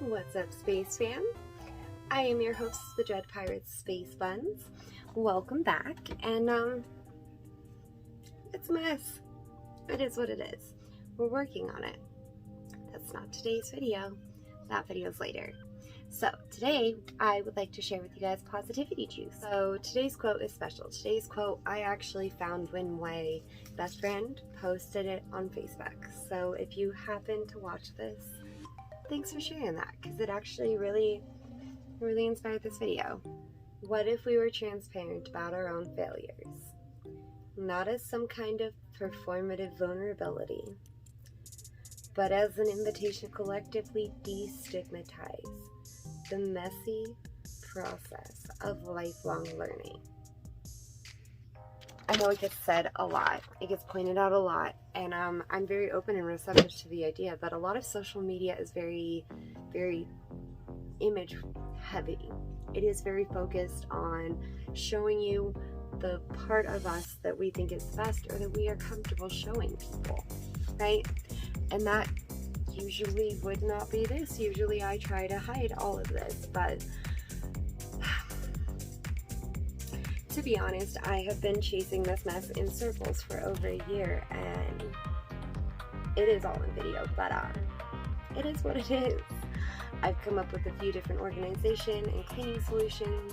What's up, Space Fam? I am your host, the Dread Pirates Space Buns. Welcome back, and it's a mess. It is what it is. We're working on it. That's not today's video. That video's later. So today, I would like to share with you guys positivity juice. So today's quote is special. Today's quote I actually found when my best friend posted it on Facebook. So if you happen to watch this, thanks for sharing that, because it actually really inspired this video. What if we were transparent about our own failures? Not as some kind of performative vulnerability, but as an invitation to collectively destigmatize the messy process of lifelong learning. I know it gets said a lot, it gets pointed out a lot, and I'm very open and receptive to the idea that a lot of social media is very image heavy. It is very focused on showing you the part of us that we think is best or that we are comfortable showing people, right? And that usually would not be this. Usually I try to hide all of this, but to be honest, I have been chasing this mess in circles for over a year, and it is all in video, but it is what it is. I've come up with a few different organization and cleaning solutions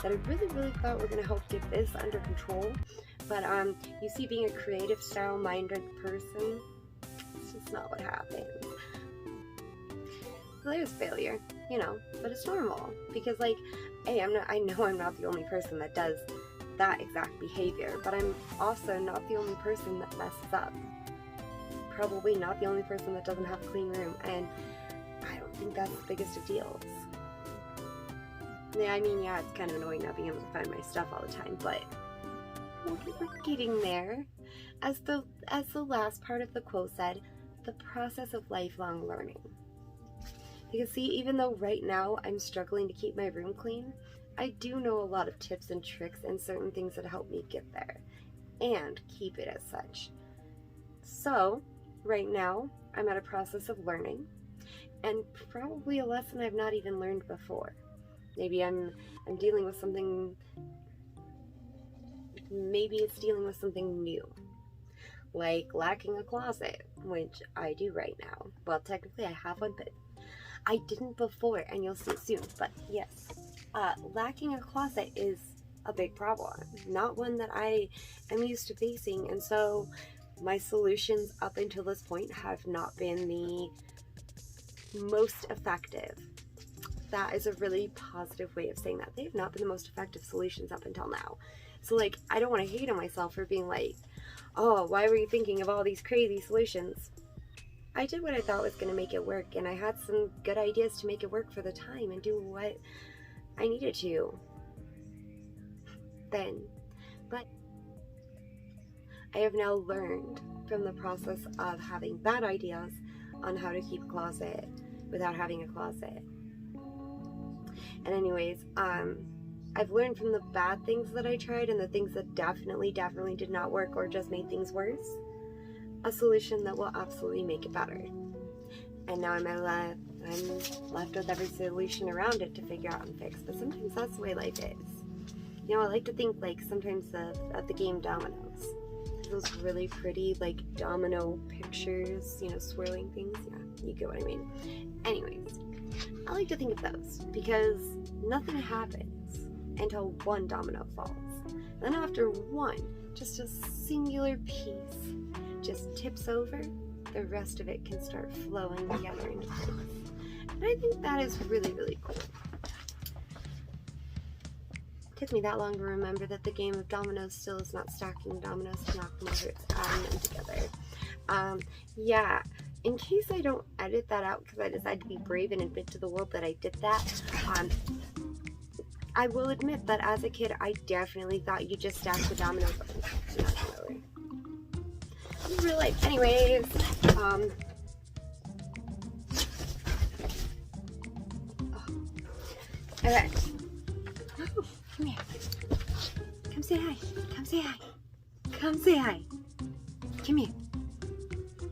that I really thought were going to help get this under control, but you see, being a creative style minded person, it's just not what happens. So there's failure, you know, but it's normal, because like, hey, I know I'm not the only person that does that exact behavior, but I'm also not the only person that messes up. Probably not the only person that doesn't have a clean room, and I don't think that's the biggest of deals. Yeah, I mean, yeah, it's kind of annoying not being able to find my stuff all the time, but we're getting there. As the last part of the quote said, the process of lifelong learning. Because see, even though right now I'm struggling to keep my room clean, I do know a lot of tips and tricks and certain things that help me get there and keep it as such. So right now I'm at a process of learning, and probably a lesson I've not even learned before. Maybe I'm dealing with something, maybe it's dealing with something new, like lacking a closet, which I do right now. Well, technically I have one, but I didn't before, and you'll see soon. But yes, lacking a closet is a big problem, not one that I am used to facing, and so my solutions up until this point have not been the most effective. That is a really positive way of saying that. They've not been the most effective solutions up until now. So like, I don't want to hate on myself for being like, oh, why were you thinking of all these crazy solutions? I did what I thought was going to make it work, and I had some good ideas to make it work for the time and do what I needed to then. But I have now learned from the process of having bad ideas on how to keep a closet without having a closet. And anyways, I've learned from the bad things that I tried and the things that definitely did not work or just made things worse, a solution that will absolutely make it better. And now I'm left with every solution around it to figure out and fix. But sometimes that's the way life is. You know, I like to think like sometimes of the game dominoes. Those really pretty like domino pictures, you know, swirling things. Yeah, you get what I mean. Anyways, I like to think of those because nothing happens until one domino falls. Then after one, just a singular piece just tips over, the rest of it can start flowing together into place. And I think that is really cool. It took me that long to remember that the game of dominoes still is not stacking dominoes to knock them over, it's adding them together. Yeah, in case I don't edit that out because I decided to be brave and admit to the world that I did that, I will admit that as a kid, I definitely thought you just stacked the dominoes up and knock them over. In real life. Anyways, okay. Oh, come here. Come say hi. Come say hi. Come say hi. Come here.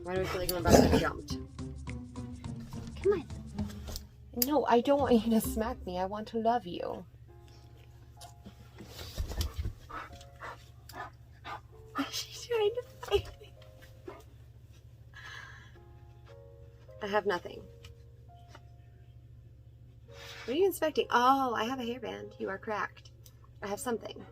Why do I feel like I'm about to be jumped? Come on. No, I don't want you to smack me. I want to love you. She's trying to fight me. I have nothing. What are you inspecting? Oh, I have a hairband. You are correct. I have something.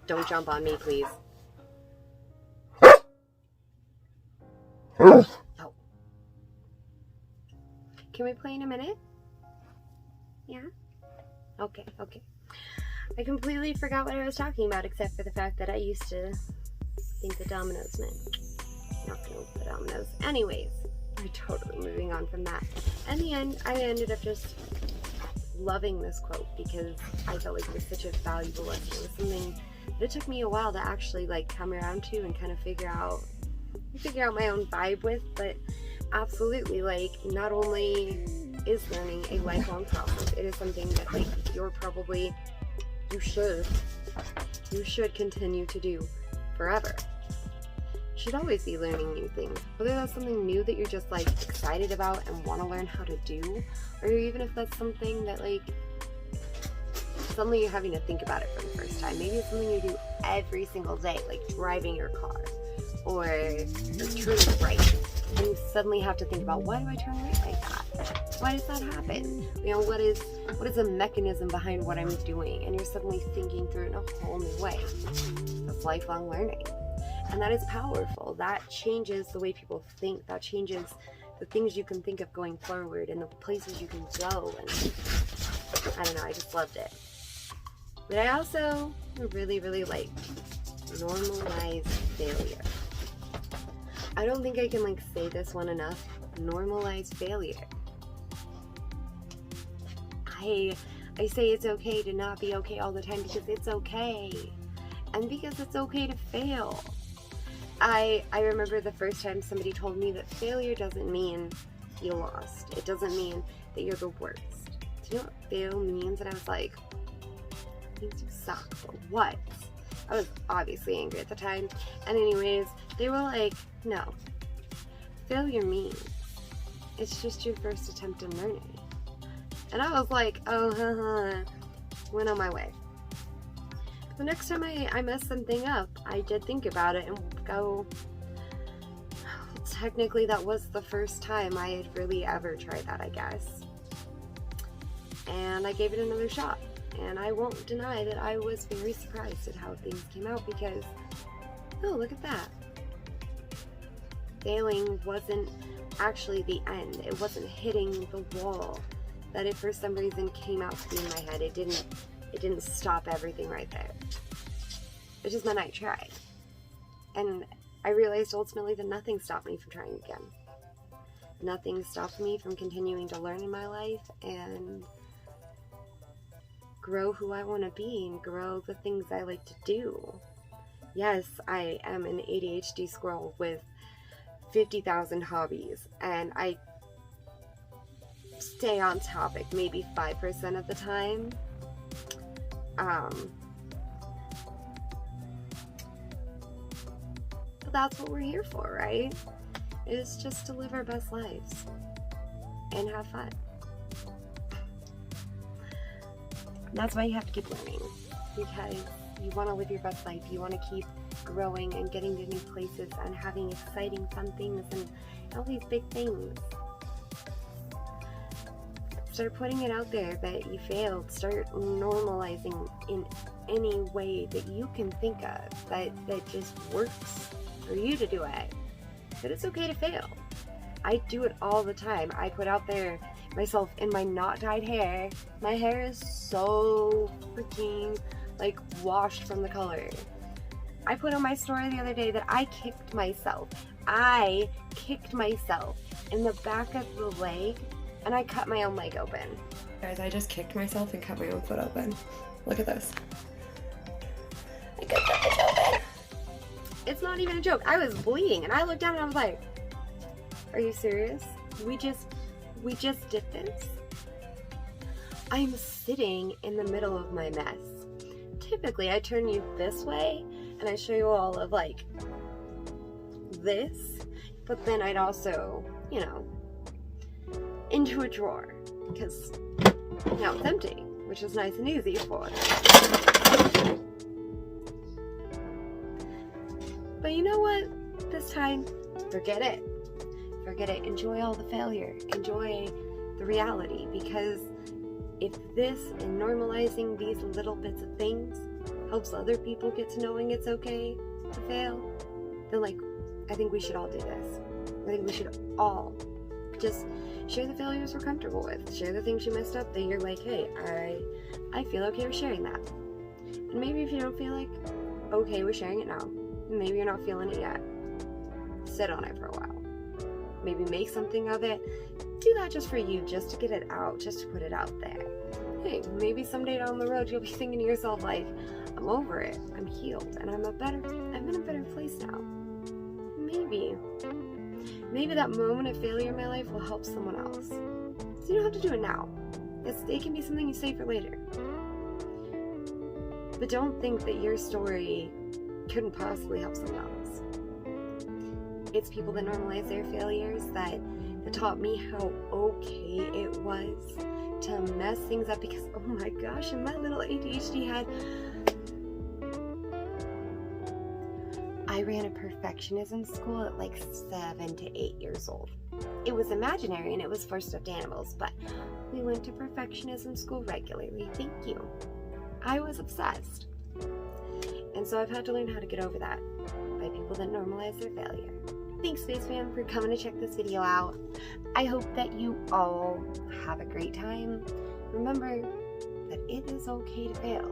Don't jump on me, please. Oh. Can we play in a minute? Yeah? Okay. I completely forgot what I was talking about, except for the fact that I used to think the dominoes meant knocking over the dominoes. Anyways, we're totally moving on from that. In the end, I ended up just loving this quote because I felt like it was such a valuable lesson. It was something that it took me a while to actually like come around to and kind of figure out my own vibe with, but absolutely, like, not only is learning a lifelong process, it is something that like you should continue to do forever. You should always be learning new things, whether that's something new that you're just like excited about and want to learn how to do, or even if that's something that like suddenly you're having to think about it for the first time. Maybe it's something you do every single day, like driving your car or turning right, and you suddenly have to think about, why do I turn right like that? Why does that happen? You know, what is the mechanism behind what I'm doing? And you're suddenly thinking through it in a whole new way. That's lifelong learning. And that is powerful. That changes the way people think. That changes the things you can think of going forward and the places you can go. And I don't know, I just loved it. But I also really, really liked normalize failure. I don't think I can like say this one enough. Normalize failure. I say it's okay to not be okay all the time because it's okay. And because it's okay to fail. I remember the first time somebody told me that failure doesn't mean you lost. It doesn't mean that you're the worst. Do you know what fail means? And I was like, it means you suck. But what? I was obviously angry at the time. And anyways, they were like, no. Failure means it's just your first attempt in learning. And I was like, oh, went on my way. The next time I messed something up, I did think about it and go, well, technically that was the first time I had really ever tried that, I guess. And I gave it another shot. And I won't deny that I was very surprised at how things came out because, oh, look at that. Failing wasn't actually the end. It wasn't hitting the wall that it for some reason came out to be in my head. It didn't stop everything right there. It just meant I tried. And I realized ultimately that nothing stopped me from trying again. Nothing stopped me from continuing to learn in my life and grow who I want to be and grow the things I like to do. Yes, I am an ADHD squirrel with 50,000 hobbies, and I stay on topic maybe 5% of the time. But that's what we're here for, right? Is just to live our best lives and have fun. That's why you have to keep learning, because you want to live your best life. You want to keep growing and getting to new places and having exciting, fun things and all these big things. Start putting it out there that you failed. Start normalizing in any way that you can think of that just works for you to do it. That it's okay to fail. I do it all the time. I put out there myself in my not dyed hair. My hair is so freaking like washed from the color. I put on my story the other day that I kicked myself. I kicked myself in the back of the leg and I cut my own leg open. Guys, I just kicked myself and cut my own foot open. Look at this. I cut my foot open. It's not even a joke. I was bleeding and I looked down and I was like, are you serious? We just did this? I'm sitting in the middle of my mess. Typically, I turn you this way and I show you all of like this, but then I'd also, you know, into a drawer because now it's empty, which is nice and easy for. But you know what? This time, forget it. Forget it. Enjoy all the failure. Enjoy the reality, because if this and normalizing these little bits of things helps other people get to knowing it's okay to fail, then like, I think we should all do this. I think we should all just share the failures we're comfortable with. Share the things you messed up that you're like, hey, I feel okay with sharing that. And maybe if you don't feel like okay with sharing it now, maybe you're not feeling it yet, sit on it for a while. Maybe make something of it. Do that just for you, just to get it out, just to put it out there. Hey, maybe someday down the road you'll be thinking to yourself like, I'm over it, I'm healed, and I'm in a better place now. Maybe that moment of failure in my life will help someone else. So you don't have to do it now. It can be something you save for later. But don't think that your story couldn't possibly help someone else. It's people that normalize their failures that taught me how okay it was to mess things up, because oh my gosh, in my little ADHD head, I ran a perfectionism school at like 7 to 8 years old. It was imaginary and it was for stuffed animals, but we went to perfectionism school regularly. Thank you. I was obsessed. And so I've had to learn how to get over that by people that normalize their failure. Thanks, Spacefam, for coming to check this video out. I hope that you all have a great time. Remember that it is okay to fail.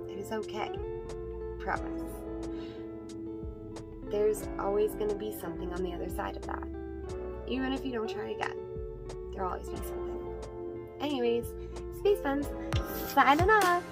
It is okay. Promise. There's always going to be something on the other side of that. Even if you don't try again, there'll always be something. Anyways, Space Funs, signing off.